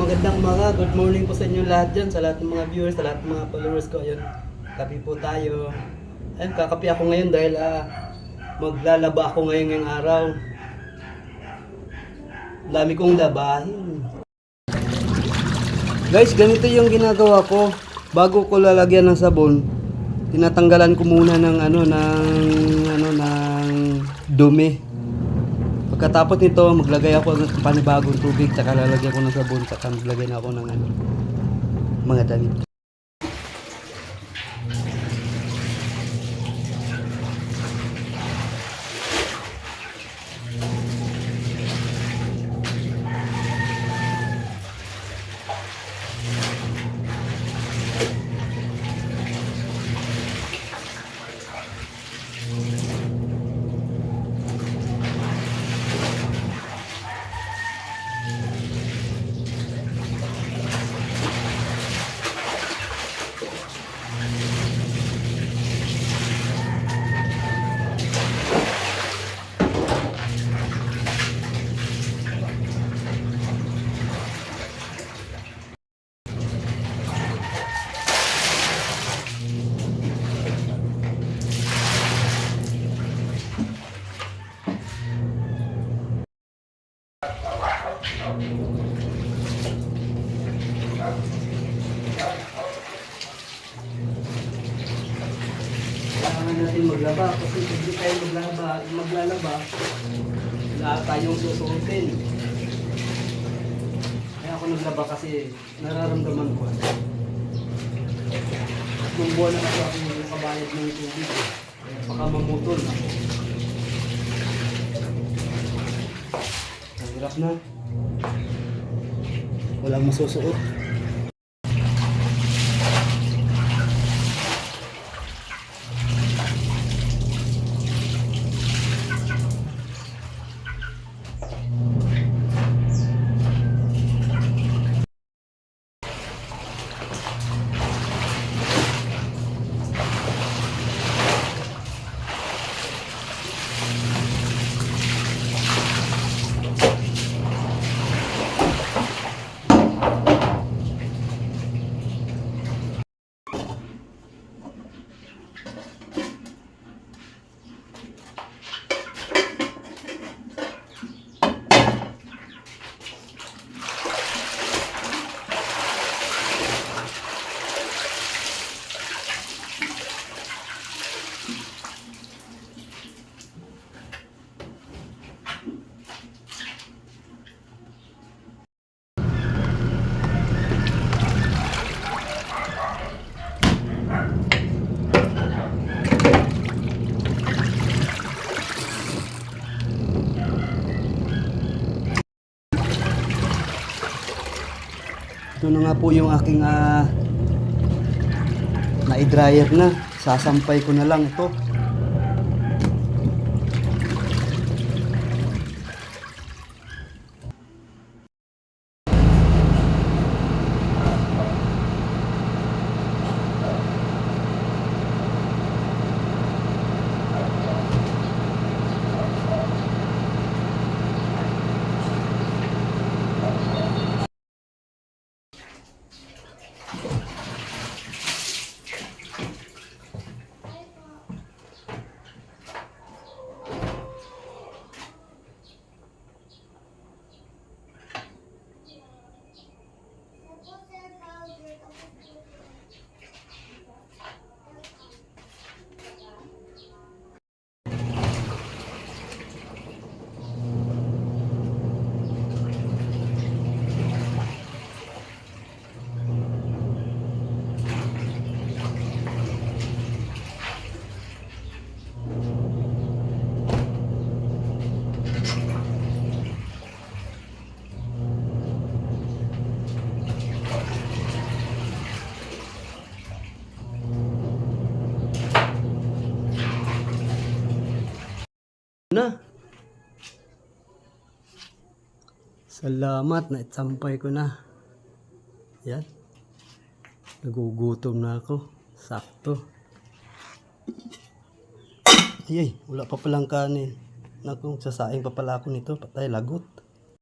magandang umaga. Good morning po sa inyo lahat dyan, sa lahat ng mga viewers, sa lahat ng mga followers ko. Ayun, kape po tayo. Ayun, kakape ako ngayon dahil maglalaba ako ngayon ngayong araw. Dami kong labahin. Guys, ganito yung ginagawa ko. Bago ko lalagyan ng sabon, tinatanggalan ko muna ng ng dumi. Pagkatapos nito, maglagay ako ng panibagong tubig, saka lalagyan ko ng sabon, saka maglagay na ako ng mga damit. Kailangan natin maglaba kasi hindi tayo maglalaba, lahat tayong susuotin. Kaya ako naglaba kasi nararamdaman ko. Nung buwan na kasi ako nakabayad ng tubig. Kaya baka mamutol ako. Ang hirap na. Walang masusuot. Ito na nga po yung aking na-dryer na. Sasampay ko na lang ito. Na. Salamat na itsampay ko na. Yan. Nagugutom na ako. Sakto. Ay, wala pa palang kanin. Naku, sasaing pa pala ako nito. Patay, lagot.